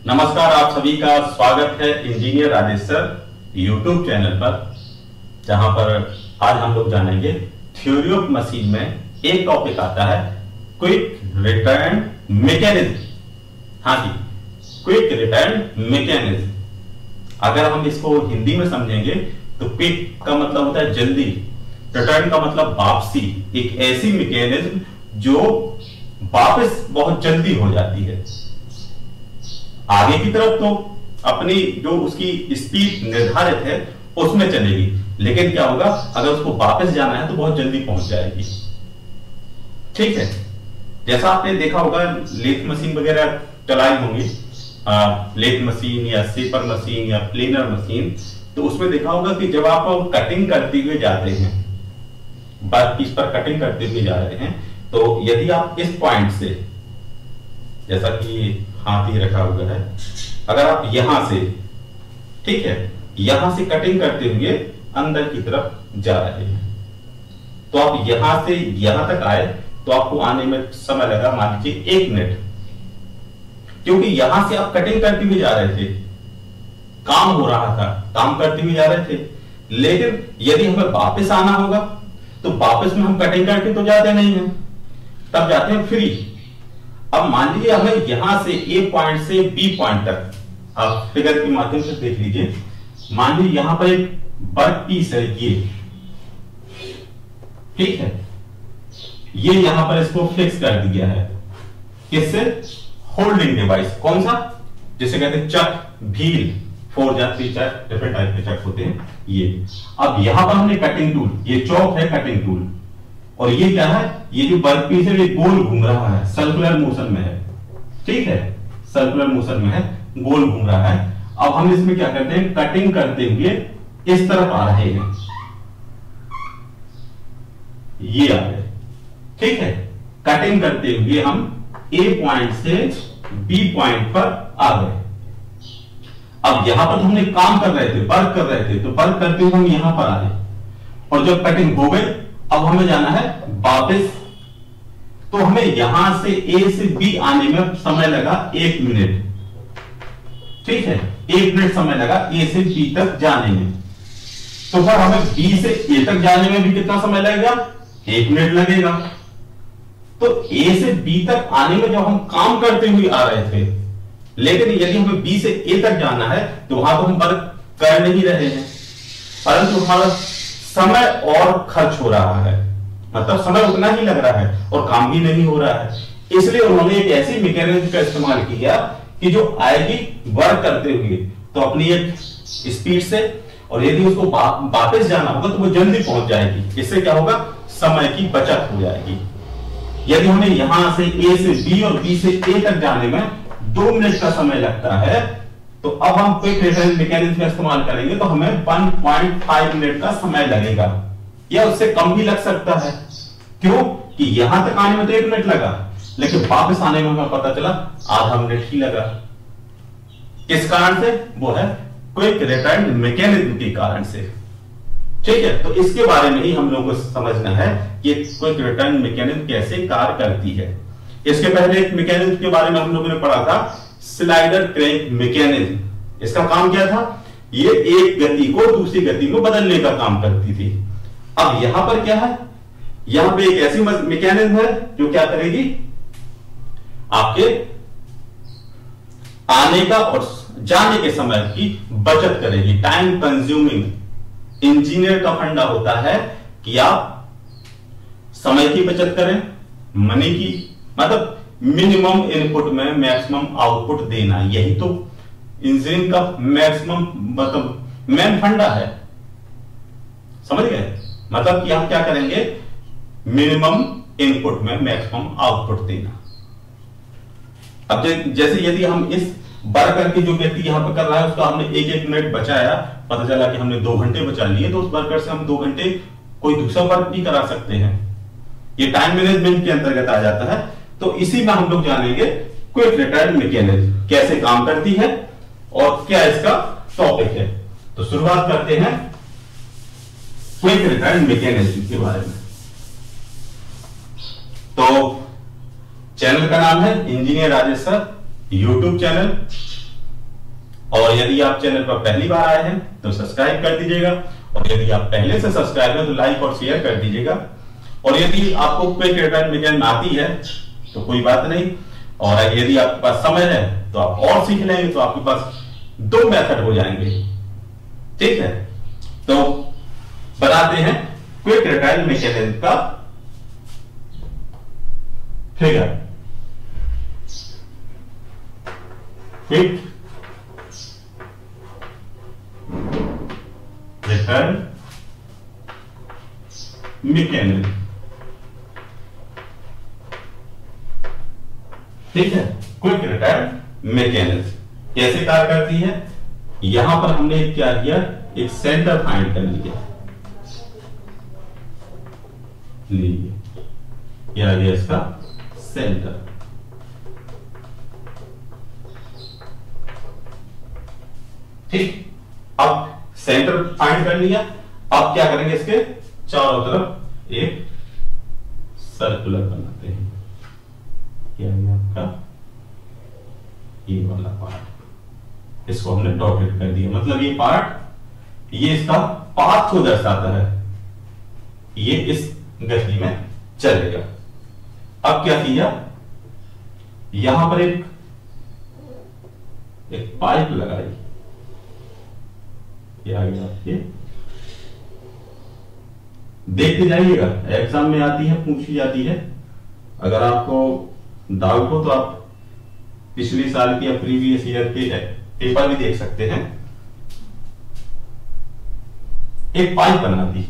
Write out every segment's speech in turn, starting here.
नमस्कार, आप सभी का स्वागत है engineer Rajesh sir YouTube channel पर, जहां पर आज हम लोग जानेंगे थ्योरी ऑफ मशीन में एक टॉपिक आता है क्विक रिटर्न मैकेनिज्म। हाँ जी, क्विक रिटर्न मैकेनिज्म। अगर हम इसको हिंदी में समझेंगे तो क्विक का मतलब होता है जल्दी, रिटर्न का मतलब वापसी। एक ऐसी मैकेनिज्म जो वापस बहुत जल्दी हो जाती है, आगे की तरफ तो अपनी जो उसकी स्पीड निर्धारित है उसमें चलेगी, लेकिन क्या होगा अगर उसको वापस जाना है तो बहुत जल्दी पहुंच जाएगी। ठीक है, जैसा आपने देखा होगा लेथ मशीन वगैरह चलाई होंगी, लेथ मशीन या सेपर मशीन या प्लेनर मशीन, तो उसमें देखा होगा कि जब आप कटिंग करते हुए जाते हैं, वर्क पीस पर कटिंग करते हुए जा रहे हैं, तो यदि आप इस पॉइंट से, जैसा कि हाथ ही रखा हुआ है, अगर आप यहां से, ठीक है, यहां से कटिंग करते हुए अंदर की तरफ जा रहे हैं, तो आप यहां से यहां तक आए तो आपको आने में समय लगा मान लीजिए 1 मिनट, क्योंकि यहां से आप कटिंग करते हुए जा रहे थे, काम हो रहा था, काम करते हुए जा रहे थे। लेकिन यदि हमें वापस आना होगा तो वापस में हम कटिंग करके तो जाते नहीं हैं, तब जाते हैं फ्री। अब मान लीजिए हमें यहां से ए पॉइंट से बी पॉइंट तक, आप फिगर के माध्यम से देख लीजिए, मान लीजिए यहां पर एक वर्क पीस है, ये ठीक है, ये यहां पर इसको फिक्स कर दिया है, किससे? Holding device. कौन सा? जिसे कहते हैं चक, व्हील, 4 या 3 डिफरेंट टाइप के चक होते हैं ये। अब यहां पर हमने कटिंग टूल, ये चौक है कटिंग टूल, और ये क्या है, ये जो वर्क पीस है ये गोल घूम रहा है, सर्कुलर मोशन में है, ठीक है, सर्कुलर मोशन में है, गोल घूम रहा है। अब हम इसमें क्या करते हैं, कटिंग करते हुए इस तरफ आ रहे हैं, ये आ गए, ठीक है, कटिंग करते हुए हम ए पॉइंट से बी पॉइंट पर आ गए। अब यहां पर हमने काम कर रहे थे, वर्क कर रहे थे, तो वर्क करते हुए हम यहां पर आए, और जब कटिंग हो गई अब हमें जाना है वापस, तो हमें यहां से ए से बी आने में समय लगा 1 मिनट, ठीक है, 1 मिनट समय लगा ए से बी तक जाने में। तो फिर हमें बी से ए तक जाने में भी कितना समय लगेगा? 1 मिनट लगेगा। तो ए से बी तक आने में जब हम काम करते हुए आ रहे थे, लेकिन यदि हमें बी से ए तक जाना है तो वहां तो हम वर्क कर नहीं रहे हैं, परंतु हमारा समय और खर्च हो रहा है, मतलब समय उतना ही लग रहा है और काम भी नहीं हो रहा है। इसलिए उन्होंने एक ऐसी मैकेनिज्म का इस्तेमाल किया कि जो आएगी वर्क करते हुए तो अपनी एक स्पीड से, और यदि उसको वापस जाना होगा तो वो जल्दी पहुंच जाएगी। इससे क्या होगा, समय की बचत हो जाएगी। यदि हमें यहां से ए से बी और बी से ए तक जाने में 2 मिनट का समय लगता है, तो अब हम क्विक रिटर्न मैकेनिज्म का इस्तेमाल करेंगे तो हमें 1.5 मिनट का समय लगेगा, या उससे कम भी लग सकता है। क्यों? कि यहां तक आने में तो 1 मिनट लगा, लेकिन वापस आने में हमें पता चला आधा मिनट ही लगा। किस कारण से? वो है क्विक रिटर्न मैकेनिज्म के कारण से। ठीक है, तो इसके बारे में ही हम लोगों को समझना है कि क्विक रिटर्न मैकेनिज्म कैसे कार्य करती है। इसके पहले एक मैकेनिज्म के बारे में हम लोगों ने पढ़ा था, स्लाइडर क्रैंक मैकेनिज्म। इसका काम क्या था? ये एक गति को दूसरी गति में बदलने का काम करती थी। अब यहां पर क्या है, यहां पे एक ऐसी मैकेनिज्म है जो क्या करेगी, आपके आने का और जाने के समय की बचत करेगी, टाइम कंज्यूमिंग। इंजीनियर का फंडा होता है कि आप समय की बचत करें, मनी की, मतलब मिनिमम इनपुट में मैक्सिमम आउटपुट देना, यही तो इंजीनियरिंग का मैक्सिमम मतलब मेन फंडा है। समझ गए? मतलब कि हम क्या करेंगे, मिनिमम इनपुट में मैक्सिमम आउटपुट देना। अब जैसे यदि हम इस वर्कर की जो व्यक्ति यहां पर कर रहा है उसका हमने 1-1 मिनट बचाया, पता चला कि हमने 2 घंटे बचा लिए, तो उस वर्कर से हम 2 घंटे कोई दूसरा वर्क भी करा सकते हैं। ये टाइम मैनेजमेंट के अंतर्गत आ जाता है। तो इसी में हम लोग जानेंगे क्विक रिटर्न मैकेनिज्म कैसे काम करती है और क्या इसका टॉपिक है। तो शुरुआत करते हैं क्विक रिटर्न मैकेनिज्म के बारे में। तो चैनल का नाम है engineer Rajesh sir YouTube channel, और यदि आप चैनल पर पहली बार आए हैं तो सब्सक्राइब कर दीजिएगा, और यदि आप पहले से सब्सक्राइब हैं तो लाइक और शेयर कर दीजिएगा। और यदि आपको क्विक रिटर्न मैकेनिज्म आती है तो कोई बात नहीं, और यदि आपके पास समय है तो आप और सीख लेंगे, तो आपके पास 2 मेथड हो जाएंगे। ठीक है, तो बनाते हैं क्विक रिटर्न मैकेनिज्म का फिगर। Quick return mechanism. ठीक है, क्विक रिटर्न मैकेनिज्म कैसे कार्य करती है। यहां पर हमने क्या किया, एक सेंटर फाइंड कर लिया, क्या गया इसका सेंटर। ठीक, अब सेंटर फाइंड कर लिया। अब क्या करेंगे, इसके चारों तरफ एक सर्कुलर बनाते हैं। क्या है आपका ये वाला पार्ट, इसको हमने डॉटेड कर दिया, मतलब ये पार्ट ये इसका पाथ को दर्शाता है, ये इस गति में चलेगा। अब क्या किया, यहां पर एक पाइप लगाई, क्या आ गया आपके, देखते जाइएगा, एग्जाम में आती है, पूछी जाती है। अगर आपको डाउट हो तो आप पिछले साल के या प्रीवियस ईयर के पेपर भी देख सकते हैं। एक पाइप बना दी,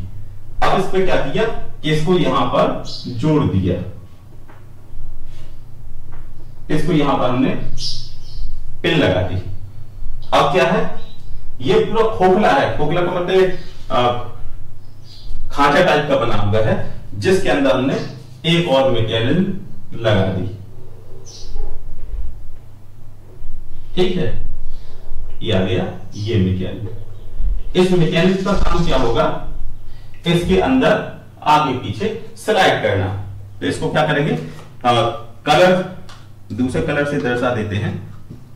अब इस पे क्या किया कि इसको यहां पर जोड़ दिया, इसको यहां पर हमने पिन लगा दी। अब क्या है, ये पूरा खोखला है, खोखला का मतलब खांचा टाइप का बना हुआ है, जिसके अंदर हमने एक और मैकेनिज्म लगा दी। ठीक है, ये आ गया ये मैकेनिज्म। इस मैकेनिज्म का काम क्या होगा, इसके अंदर आगे पीछे स्लाइड करना। तो इसको क्या करेंगे, कलर दूसरे कलर से दर्शा देते हैं,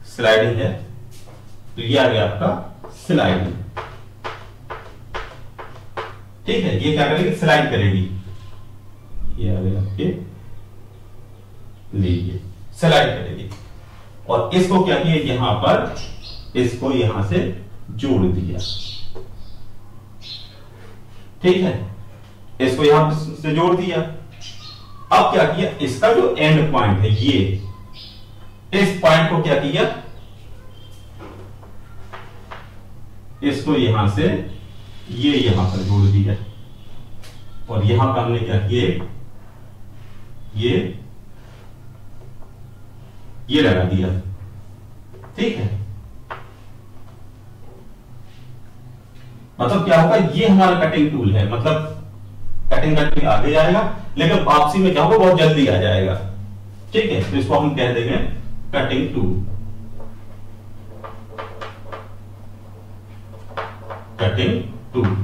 स्लाइडिंग है, तो ये आ गया आपका स्लाइडिंग। ठीक है, ये क्या करेगी, स्लाइड करेगी, ये आ गया आपके लीजिए स्लाइड करेगी। और इसको क्या किया, यहां पर इसको यहां से जोड़ दिया। ठीक है, इसको यहां से जोड़ दिया। अब क्या किया, इसका जो एंड पॉइंट है ये, इस पॉइंट को क्या किया, इसको यहां से ये यहां पर जोड़ दिया, और यहां पर हमने क्या किया, ये लगा दिया। ठीक है, मतलब क्या होगा, ये हमारा कटिंग टूल है, मतलब कटिंग करके आगे जाएगा, लेकिन वापसी में क्या होगा, बहुत जल्दी आ जाएगा। ठीक है, तो इसको हम कह देंगे कटिंग टूल। कटिंग टूल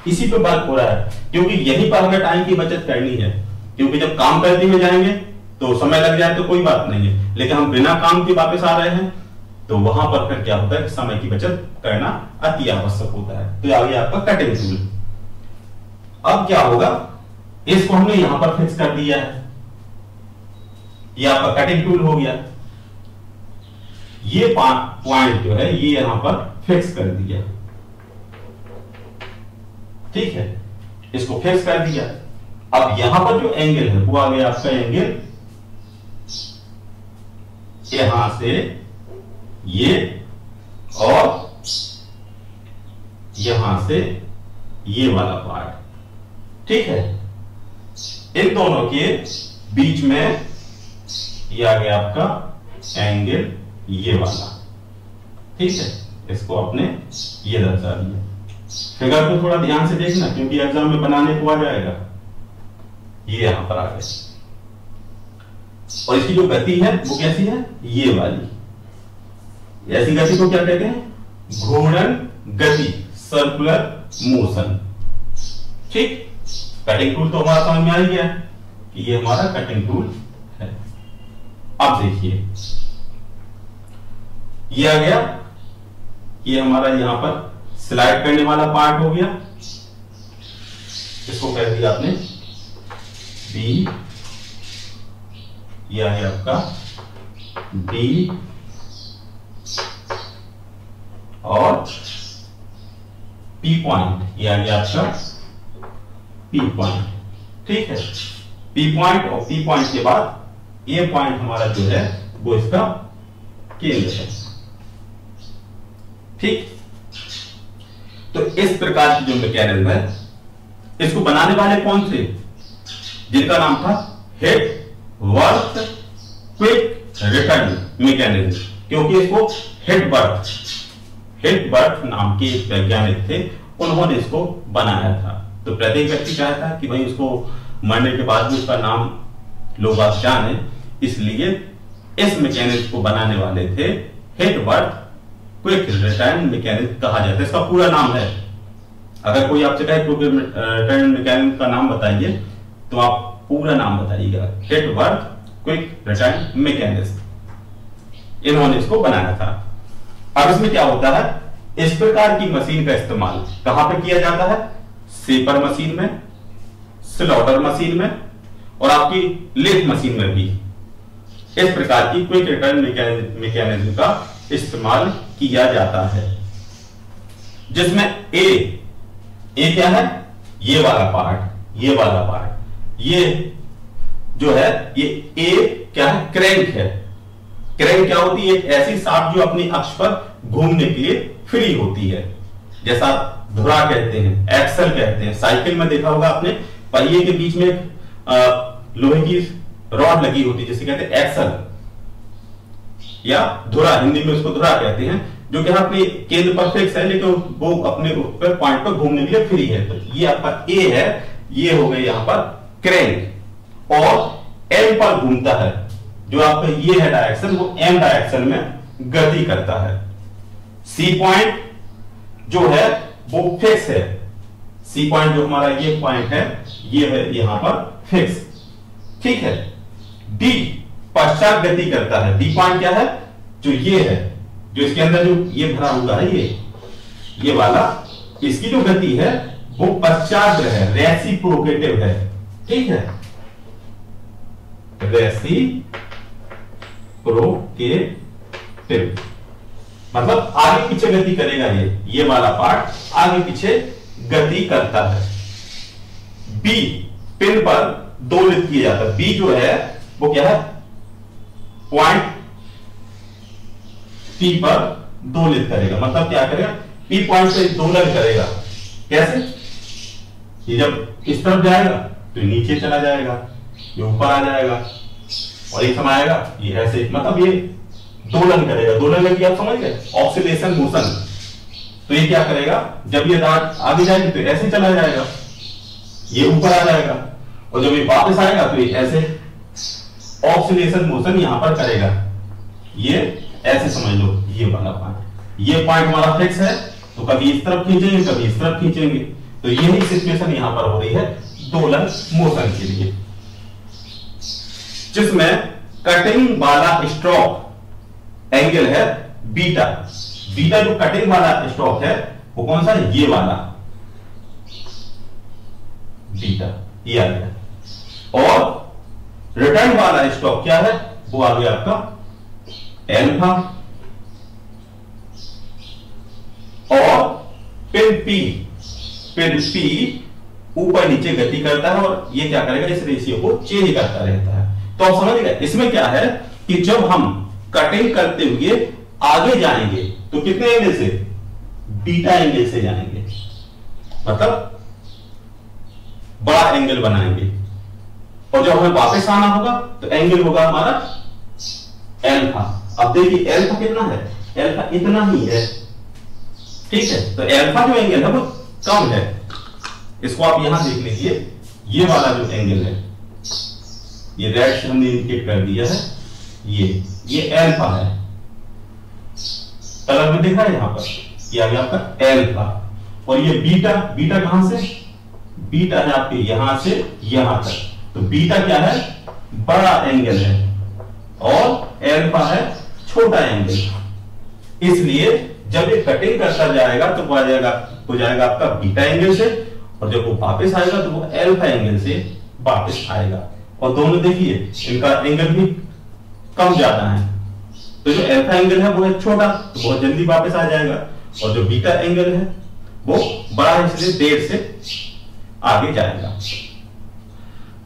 इसी पे वर्क हो रहा है, क्योंकि यहीं पर हमें टाइम की बचत करनी है, क्योंकि जब काम करते हुए जाएंगे तो समय लग जाए तो कोई बात नहीं है, लेकिन हम बिना काम के वापस आ रहे हैं तो वहां पर फिर क्या होता है, समय की बचत करना अति आवश्यक होता है। तो आ गया आपका कटिंग टूल। अब क्या होगा, इसको हमने यहां पर फिक्स कर दिया है, ये आपका कटिंग टूल हो गया। ये पॉइंट जो है ये यहां पर फिक्स कर दिया। ठीक है, इसको फिक्स कर दिया। अब यहां पर जो एंगल है वो आ गया आपका एंगल यहां से ये, और यहां से ये वाला पार्ट। ठीक है, इन दोनों के बीच में ये आ गया आपका एंगल ये वाला। ठीक है, इसको आपने ये दर्शा दिया। फिगर को थोड़ा ध्यान से देखना, क्योंकि एग्जाम में बनाने को आ जाएगा। ये यहां पर आ गया, और इसकी जो गति है वो कैसी है, ये वाली। ऐसी गति को क्या कहते हैं, घूर्णन गति, सर्कुलर मोशन। ठीक, कटिंग टूल तो हमारा समझ में आ गया कि ये हमारा कटिंग टूल है। अब देखिए, ये आ गया ये हमारा यहां पर स्लाइड करने वाला पार्ट हो गया, इसको कह दिया आपने बी, यह है आपका डी और पी पॉइंट, यह आ गया आपका पी पॉइंट। ठीक है, पी पॉइंट और पी पॉइंट के बाद ए पॉइंट हमारा जो है वो इसका केंद्र है। ठीक, तो इस प्रकार की जो मैकेनिज्म है, इसको बनाने वाले कौन थे? जिनका नाम था हेडवर्थ क्विक रिटर्न मैकेनिज्म, क्योंकि इसको हेडवर्थ नाम के एक वैज्ञानिक थे, उन्होंने इसको बनाया था। तो प्रत्येक व्यक्ति चाहता है कि भाई उसको मरने के बाद भी उसका नाम लोग आप जाने, इसलिए इस मैकेनिज्म को बनाने वाले थे हेडवर्थ क्विक रिटर्न मैकेनिज्म कहा जाता है। इसका पूरा नाम है, अगर कोई आपसे कहे क्विक रिटर्न मैकेनिज्म का नाम बताइए तो आप पूरा नाम बताइएगा, हेडवर्थ क्विक रिटर्न मैकेनिज्म, इन्होंने इसको बनाया था। अब इसमें क्या होता है, इस प्रकार की मशीन का इस्तेमाल कहां पे किया जाता है? सेपर मशीन में, स्लॉटर मशीन में और आपकी लेथ मशीन में भी इस प्रकार की क्विक रिटर्न मैकेनिज्म का इस्तेमाल किया जाता है, जिसमें ए क्या है? ये वाला पार्ट, ये वाला पार्ट, ये जो है ये ए क्या है? क्रैंक है। क्रैंक क्या होती है? एक ऐसी शाफ्ट जो अपनी अक्ष पर घूमने के लिए फ्री होती है, जैसा धुरा कहते हैं, एक्सल कहते हैं। साइकिल में देखा होगा आपने, पहिए के बीच में एक लोहे की रॉड लगी होती है, जिसे कहते हैं एक्सल या धुरा, हिंदी में उसको धुरा कहते हैं, जो कि अपने केंद्र पर फिक्स है लेकिन वो अपने ऊपर पॉइंट पर घूमने के लिए फ्री है। तो ये आपका ए है, ये हो गए यहां पर क्रैंक, और एम पर घूमता है, जो आपका ये है डायरेक्शन, वो एम डायरेक्शन में गति करता है। सी पॉइंट जो है वो फिक्स है, सी पॉइंट जो हमारा ये पॉइंट है, ये है यहां पर फिक्स। ठीक है, डी पश्चात गति करता है। डी पॉइंट क्या है? जो ये है, जो इसके अंदर जो ये भरा हुआ है, ये वाला, इसकी जो गति है वो पश्चात है, रेसिप्रोकेटिव है। ठीक है, रेसिप्रोकेटिव मतलब आगे पीछे गति करेगा। ये वाला पार्ट आगे पीछे गति करता है। बी पिन पर दोलित किया जाता है। बी जो है वो क्या है? पॉइंट पी पर दोलित करेगा, मतलब क्या करेगा? पी पॉइंट से दोलन करेगा। कैसे? ये जब इस तरफ जाएगा तो नीचे चला जाएगा, ये ऊपर आ जाएगा, और ये समय आएगा ये ऐसे, मतलब ये दोलन करेगा। दोलन में आप समझ गए, ऑक्सीलेशन मोशन। तो ये क्या करेगा? जब ये राड आगे जाएगी तो ऐसे चला जाएगा, ये ऊपर आ जाएगा, और जब ये वापस आएगा तो ये ऐसे ऑक्सीलेशन मोशन यहां पर करेगा। ये ऐसे समझ लो, ये वाला पॉइंट, ये पॉइंट हमारा फिक्स है, तो कभी इस तरफ खींचेंगे कभी इस तरफ खींचेंगे। तो यही सिचुएशन यहां पर हो रही है दोलन मोशन के लिए, जिसमें कटिंग वाला स्ट्रोक एंगल है बीटा। बीटा जो कटिंग वाला स्ट्रोक है वो कौन सा है? ये वाला बीटा, ये आ गया। और रिटर्न वाला स्ट्रोक क्या है? वो आ गया आपका एल्फा। और पिन पी ऊपर नीचे गति करता है, और ये क्या करेगा? इस रेशियो को चेंज करता रहता है। तो आप समझ गए, इसमें क्या है कि जब हम कटिंग करते हुए आगे जाएंगे तो कितने एंगल से? बीटा एंगल से जाएंगे, मतलब बड़ा एंगल बनाएंगे। और जब हमें वापस आना होगा तो एंगल होगा हमारा एल्फा। अब देखिए एल्फा कितना है? एल्फा इतना ही है। ठीक है, तो एल्फा जो एंगल है वो कम है। इसको आप यहां देख लीजिए, ये वाला जो एंगल है, ये रेड से हमने इंडिकेट कर दिया है, ये एल्फा है। कलर में देखा है यहां पर, ये आ गया आपका एल्फा। और ये बीटा, बीटा कहां से? बीटा है आपके यहां से यहां तक। तो बीटा क्या है? बड़ा एंगल है, और एल्फा है छोटा एंगल। इसलिए जब ये कटिंग करता जाएगा तो हो जाएगा आपका बीटा एंगल से, और जब वो वापस आएगा तो वो अल्फा एंगल से वापस आएगा। और दोनों देखिए इनका एंगल भी कम ज्यादा है, तो जो अल्फा एंगल है वो है छोटा, तो बहुत जल्दी वापस आ जाएगा, और जो बीटा एंगल है वो बड़ा है, इसलिए देर से आगे जाएगा।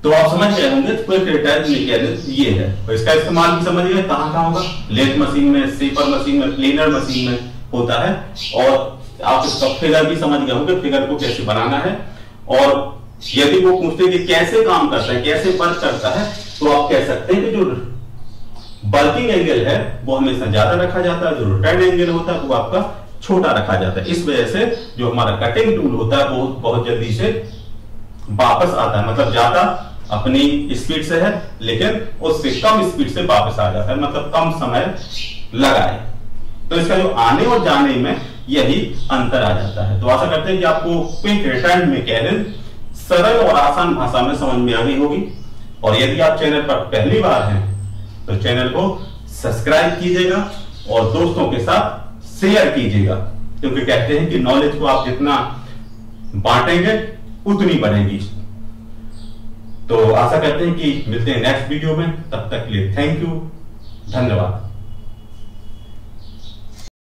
तो आप समझ गए होंगे क्विक रिटर्न मैकेनिज्म ये है, और इसका इस्तेमाल भी समझ गए कहां होगा, लेथ मशीन में, स्टेपर मशीन में, प्लेनर मशीन में होता है। और आप इसका फिगर भी समझ गए होंगे, फिगर को कैसे बनाना है। और यदि वो पूछते कि कैसे काम करता है, कैसे वर्क करता है, तो आप कह सकते हैं कि जो वर्किंग एंगल है वो हमेशा ज्यादा रखा जाता है, जो रिटर्न एंगल होता है वो आपका छोटा रखा जाता है। इस वजह से जो हमारा कटिंग टूल होता है वो बहुत जल्दी से वापस आता है, मतलब ज्यादा अपनी स्पीड से है लेकिन उससे कम स्पीड से वापस आ जाता है, मतलब कम समय लगाए। तो इसका जो आने और जाने में यही अंतर आ जाता है। तो आशा करते हैं कि आपको क्विक रिटर्न मैकेनिज्म सरल और आसान भाषा में समझ में आ गई होगी। और यदि आप चैनल पर पहली बार हैं तो चैनल को सब्सक्राइब कीजिएगा और दोस्तों के साथ शेयर कीजिएगा, क्योंकि कहते हैं कि नॉलेज को आप जितना बांटेंगे उतनी बढ़ेगी। तो आशा करते हैं कि मिलते हैं नेक्स्ट वीडियो में, तब तक के लिए थैंक यू, धन्यवाद।